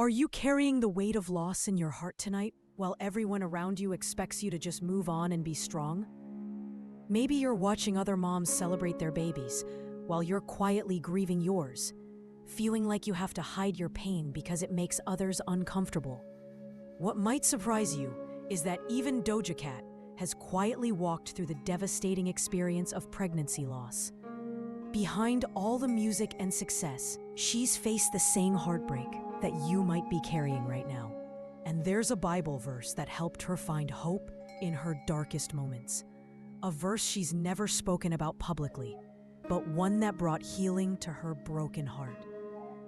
Are you carrying the weight of loss in your heart tonight, while everyone around you expects you to just move on and be strong? Maybe you're watching other moms celebrate their babies, while you're quietly grieving yours, feeling like you have to hide your pain because it makes others uncomfortable. What might surprise you is that even Doja Cat has quietly walked through the devastating experience of pregnancy loss. Behind all the music and success, she's faced the same heartbreak that you might be carrying right now. And there's a Bible verse that helped her find hope in her darkest moments. A verse she's never spoken about publicly, but one that brought healing to her broken heart.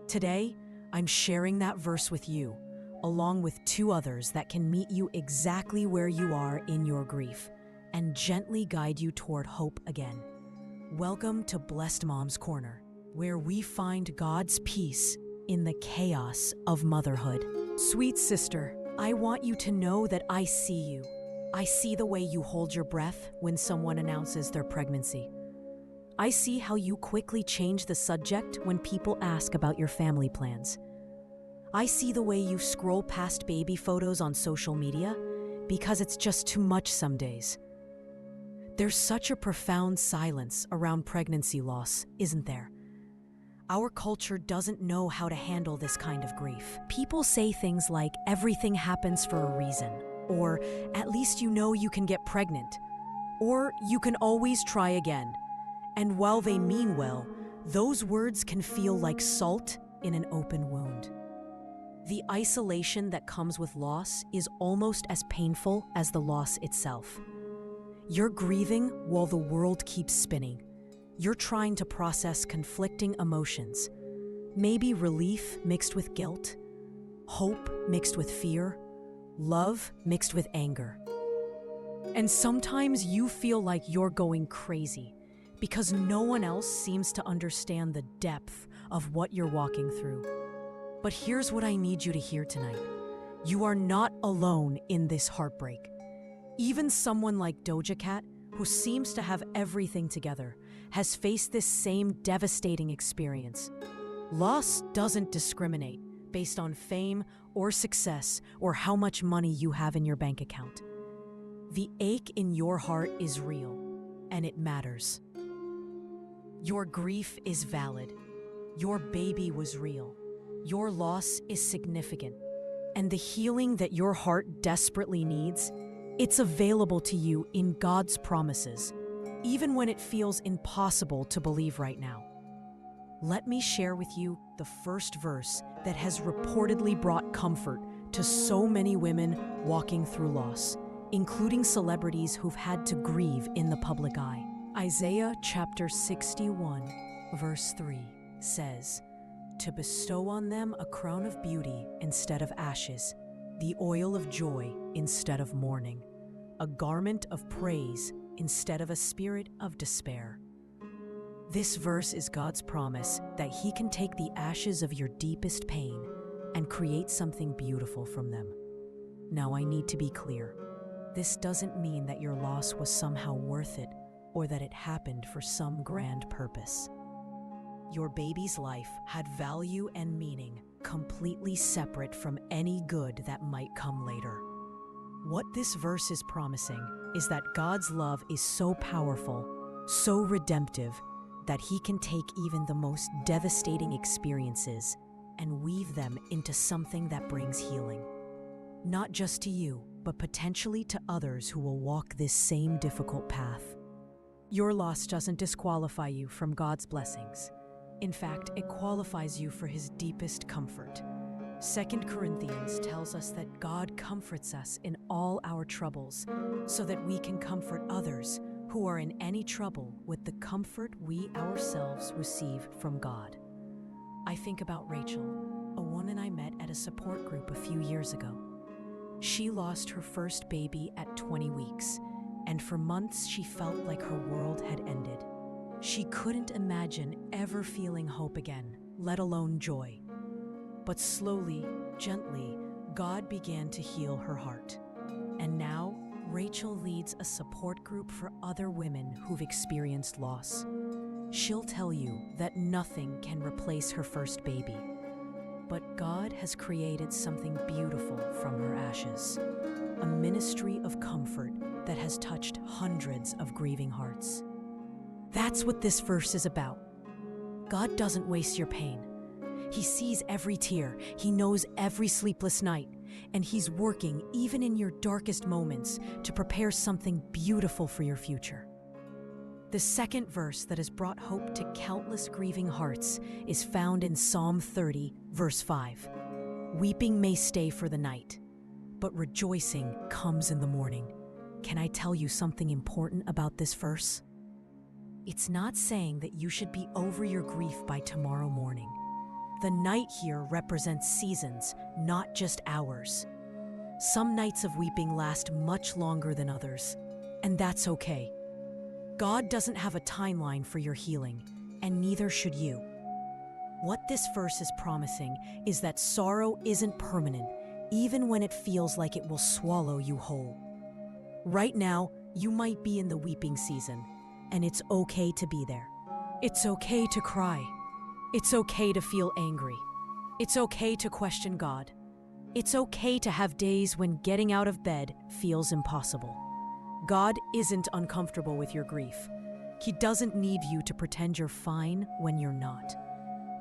Today, I'm sharing that verse with you, along with 2 others that can meet you exactly where you are in your grief and gently guide you toward hope again. Welcome to Blessed Mom's Corner, where we find God's peace in the chaos of motherhood. Sweet sister, I want you to know that I see you. I see the way you hold your breath when someone announces their pregnancy. I see how you quickly change the subject when people ask about your family plans. I see the way you scroll past baby photos on social media because it's just too much some days. There's such a profound silence around pregnancy loss, isn't there? Our culture doesn't know how to handle this kind of grief. People say things like, everything happens for a reason, or at least you know you can get pregnant, or you can always try again. And while they mean well, those words can feel like salt in an open wound. The isolation that comes with loss is almost as painful as the loss itself. You're grieving while the world keeps spinning. You're trying to process conflicting emotions, maybe relief mixed with guilt, hope mixed with fear, love mixed with anger. And sometimes you feel like you're going crazy because no one else seems to understand the depth of what you're walking through. But here's what I need you to hear tonight. You are not alone in this heartbreak. Even someone like Doja Cat, who seems to have everything together, has faced this same devastating experience. Loss doesn't discriminate based on fame or success or how much money you have in your bank account. The ache in your heart is real, and it matters. Your grief is valid. Your baby was real. Your loss is significant. And the healing that your heart desperately needs, it's available to you in God's promises, even when it feels impossible to believe right now. Let me share with you the first verse that has reportedly brought comfort to so many women walking through loss, including celebrities who've had to grieve in the public eye. Isaiah chapter 61, verse 3 says, "To bestow on them a crown of beauty instead of ashes, the oil of joy instead of mourning, a garment of praise instead of a spirit of despair." This verse is God's promise that He can take the ashes of your deepest pain and create something beautiful from them. Now, I need to be clear. This doesn't mean that your loss was somehow worth it or that it happened for some grand purpose. Your baby's life had value and meaning completely separate from any good that might come later. What this verse is promising is that God's love is so powerful, so redemptive, that He can take even the most devastating experiences and weave them into something that brings healing. Not just to you, but potentially to others who will walk this same difficult path. Your loss doesn't disqualify you from God's blessings. In fact, it qualifies you for His deepest comfort. 2 Corinthians tells us that God comforts us in all our troubles so that we can comfort others who are in any trouble with the comfort we ourselves receive from God. I think about Rachel, a woman I met at a support group a few years ago. She lost her first baby at 20 weeks, and for months she felt like her world had ended. She couldn't imagine ever feeling hope again, let alone joy. But slowly, gently, God began to heal her heart. And now, Rachel leads a support group for other women who've experienced loss. She'll tell you that nothing can replace her first baby. But God has created something beautiful from her ashes, a ministry of comfort that has touched hundreds of grieving hearts. That's what this verse is about. God doesn't waste your pain. He sees every tear, He knows every sleepless night, and He's working even in your darkest moments to prepare something beautiful for your future. The second verse that has brought hope to countless grieving hearts is found in Psalm 30, verse 5. Weeping may stay for the night, but rejoicing comes in the morning. Can I tell you something important about this verse? It's not saying that you should be over your grief by tomorrow morning. The night here represents seasons, not just hours. Some nights of weeping last much longer than others, and that's okay. God doesn't have a timeline for your healing, and neither should you. What this verse is promising is that sorrow isn't permanent, even when it feels like it will swallow you whole. Right now, you might be in the weeping season, and it's okay to be there. It's okay to cry. It's okay to feel angry. It's okay to question God. It's okay to have days when getting out of bed feels impossible. God isn't uncomfortable with your grief. He doesn't need you to pretend you're fine when you're not.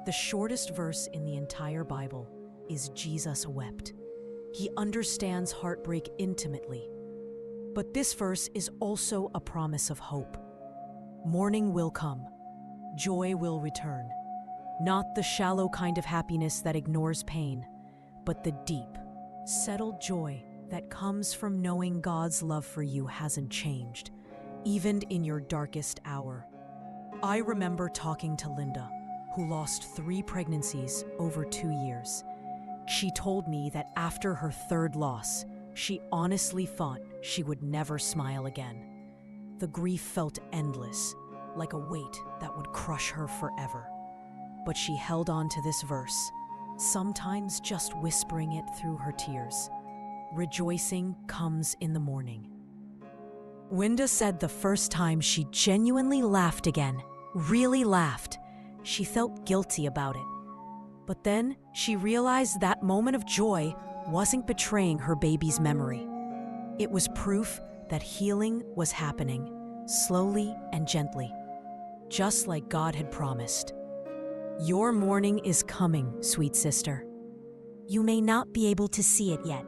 The shortest verse in the entire Bible is Jesus wept. He understands heartbreak intimately. But this verse is also a promise of hope. Morning will come. Joy will return. Not the shallow kind of happiness that ignores pain, but the deep, settled joy that comes from knowing God's love for you hasn't changed, even in your darkest hour. I remember talking to Linda, who lost 3 pregnancies over 2 years. She told me that after her 3rd loss, she honestly thought she would never smile again. The grief felt endless, like a weight that would crush her forever. But she held on to this verse, sometimes just whispering it through her tears. Rejoicing comes in the morning. Winda said the first time she genuinely laughed again, really laughed, she felt guilty about it. But then she realized that moment of joy wasn't betraying her baby's memory. It was proof that healing was happening, slowly and gently, just like God had promised. Your morning is coming, sweet sister. You may not be able to see it yet,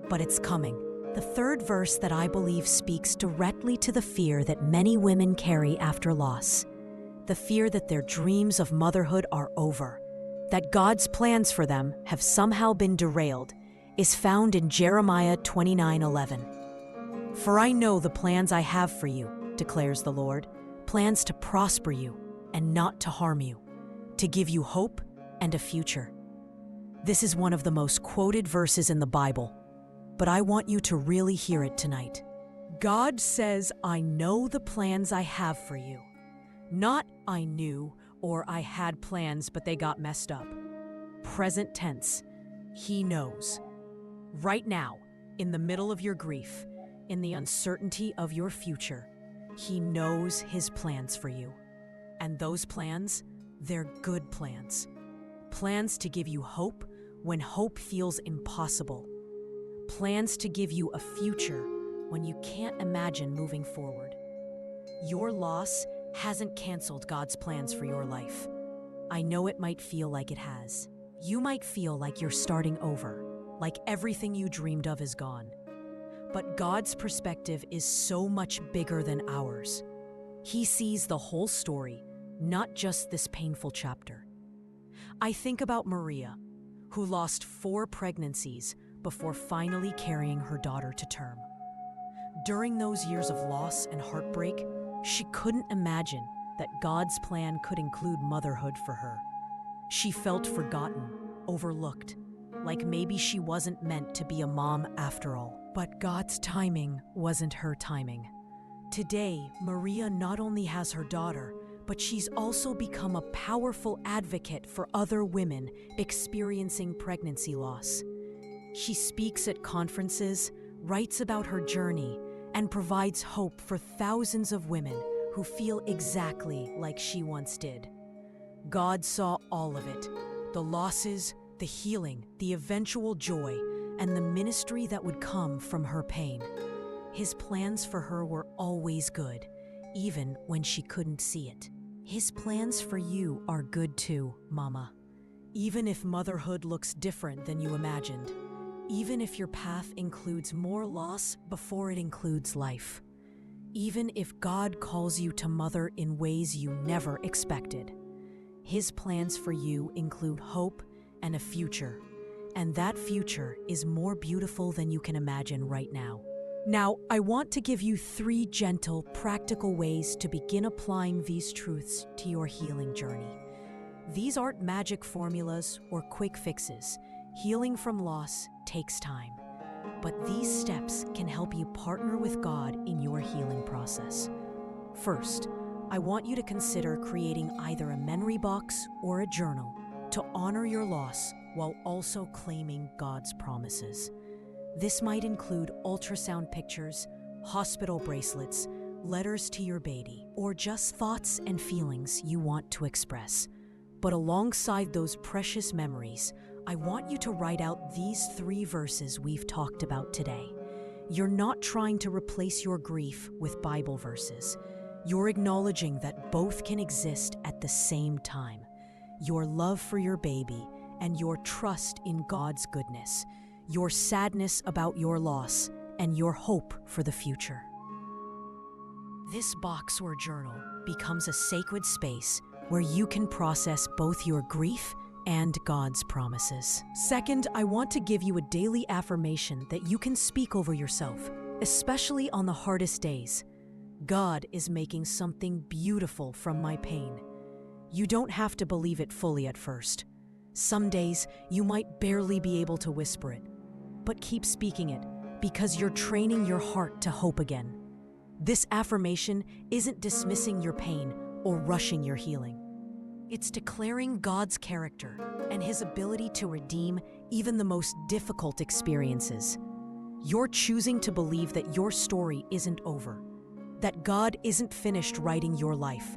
but it's coming. The third verse that I believe speaks directly to the fear that many women carry after loss. The fear that their dreams of motherhood are over, that God's plans for them have somehow been derailed, is found in Jeremiah 29:11. For I know the plans I have for you, declares the Lord, plans to prosper you and not to harm you, to give you hope and a future. This is one of the most quoted verses in the Bible, but I want you to really hear it tonight. God says, I know the plans I have for you. Not I knew or I had plans but they got messed up. Present tense, He knows. Right now, in the middle of your grief, in the uncertainty of your future, He knows His plans for you. And those plans, they're good plans. Plans to give you hope when hope feels impossible. Plans to give you a future when you can't imagine moving forward. Your loss hasn't canceled God's plans for your life. I know it might feel like it has. You might feel like you're starting over, like everything you dreamed of is gone. But God's perspective is so much bigger than ours. He sees the whole story, not just this painful chapter. I think about Maria, who lost 4 pregnancies before finally carrying her daughter to term. During those years of loss and heartbreak, she couldn't imagine that God's plan could include motherhood for her. She felt forgotten, overlooked, like maybe she wasn't meant to be a mom after all. But God's timing wasn't her timing. Today, Maria not only has her daughter, but she's also become a powerful advocate for other women experiencing pregnancy loss. She speaks at conferences, writes about her journey, and provides hope for thousands of women who feel exactly like she once did. God saw all of it, the losses, the healing, the eventual joy, and the ministry that would come from her pain. His plans for her were always good, even when she couldn't see it. His plans for you are good too, Mama. Even if motherhood looks different than you imagined, even if your path includes more loss before it includes life, even if God calls you to mother in ways you never expected, His plans for you include hope and a future, and that future is more beautiful than you can imagine right now. Now, I want to give you 3 gentle, practical ways to begin applying these truths to your healing journey. These aren't magic formulas or quick fixes. Healing from loss takes time, but these steps can help you partner with God in your healing process. First, I want you to consider creating either a memory box or a journal to honor your loss while also claiming God's promises. This might include ultrasound pictures, hospital bracelets, letters to your baby, or just thoughts and feelings you want to express. But alongside those precious memories, I want you to write out these 3 verses we've talked about today. You're not trying to replace your grief with Bible verses. You're acknowledging that both can exist at the same time. Your love for your baby and your trust in God's goodness. Your sadness about your loss and your hope for the future. This box or journal becomes a sacred space where you can process both your grief and God's promises. Second, I want to give you a daily affirmation that you can speak over yourself, especially on the hardest days. God is making something beautiful from my pain. You don't have to believe it fully at first. Some days you might barely be able to whisper it, but keep speaking it because you're training your heart to hope again. This affirmation isn't dismissing your pain or rushing your healing. It's declaring God's character and His ability to redeem even the most difficult experiences. You're choosing to believe that your story isn't over, that God isn't finished writing your life.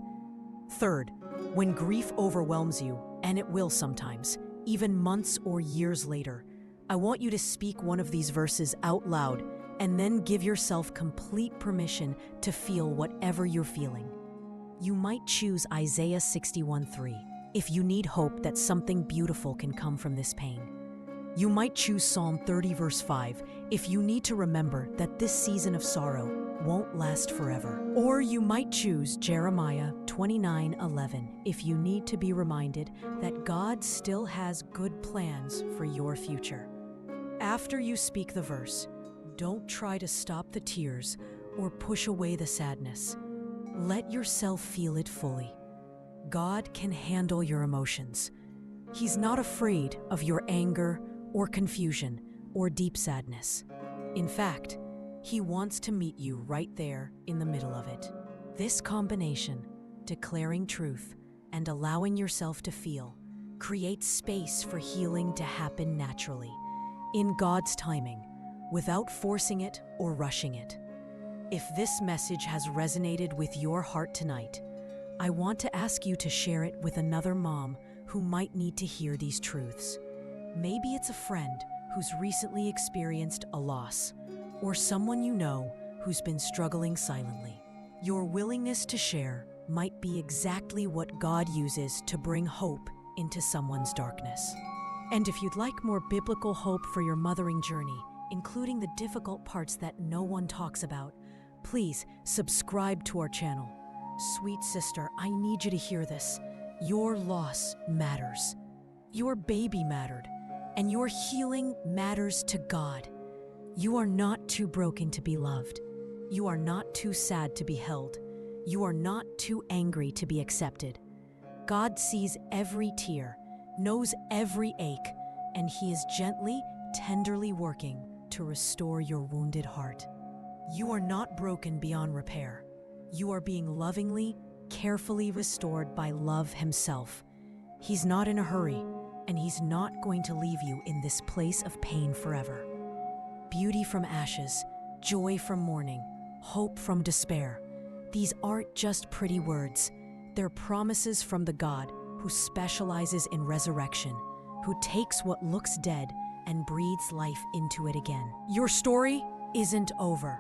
Third, when grief overwhelms you, and it will sometimes, even months or years later, I want you to speak one of these verses out loud and then give yourself complete permission to feel whatever you're feeling. You might choose Isaiah 61:3 if you need hope that something beautiful can come from this pain. You might choose Psalm 30 verse 5 if you need to remember that this season of sorrow won't last forever. Or you might choose Jeremiah 29:11 if you need to be reminded that God still has good plans for your future. After you speak the verse, don't try to stop the tears or push away the sadness. Let yourself feel it fully. God can handle your emotions. He's not afraid of your anger or confusion or deep sadness. In fact, He wants to meet you right there in the middle of it. This combination, declaring truth and allowing yourself to feel, creates space for healing to happen naturally, in God's timing, without forcing it or rushing it. If this message has resonated with your heart tonight, I want to ask you to share it with another mom who might need to hear these truths. Maybe it's a friend who's recently experienced a loss, or someone you know who's been struggling silently. Your willingness to share might be exactly what God uses to bring hope into someone's darkness. And if you'd like more biblical hope for your mothering journey, including the difficult parts that no one talks about, please subscribe to our channel. Sweet sister, I need you to hear this. Your loss matters. Your baby mattered, and your healing matters to God. You are not too broken to be loved. You are not too sad to be held. You are not too angry to be accepted. God sees every tear, knows every ache, and He is gently, tenderly working to restore your wounded heart. You are not broken beyond repair. You are being lovingly, carefully restored by love Himself. He's not in a hurry, and He's not going to leave you in this place of pain forever. Beauty from ashes, joy from mourning, hope from despair. These aren't just pretty words. They're promises from the God who specializes in resurrection, who takes what looks dead and breathes life into it again. Your story isn't over.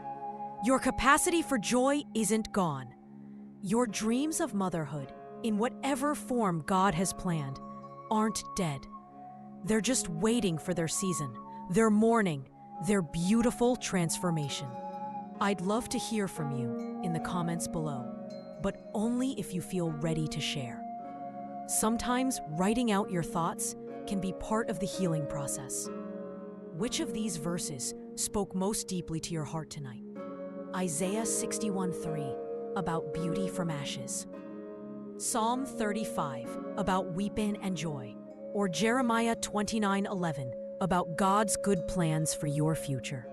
Your capacity for joy isn't gone. Your dreams of motherhood, in whatever form God has planned, aren't dead. They're just waiting for their season, their morning, their beautiful transformation. I'd love to hear from you in the comments below, but only if you feel ready to share. Sometimes writing out your thoughts can be part of the healing process. Which of these verses spoke most deeply to your heart tonight? Isaiah 61:3, about beauty from ashes. Psalm 35, about weeping and joy. Or Jeremiah 29:11, about God's good plans for your future.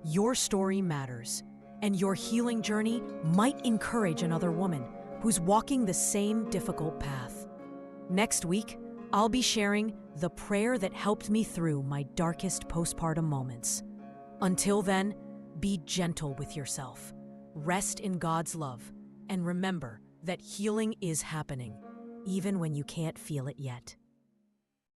Your story matters, and your healing journey might encourage another woman who's walking the same difficult path. Next week, I'll be sharing the prayer that helped me through my darkest postpartum moments. Until then, be gentle with yourself, rest in God's love, and remember that healing is happening, even when you can't feel it yet.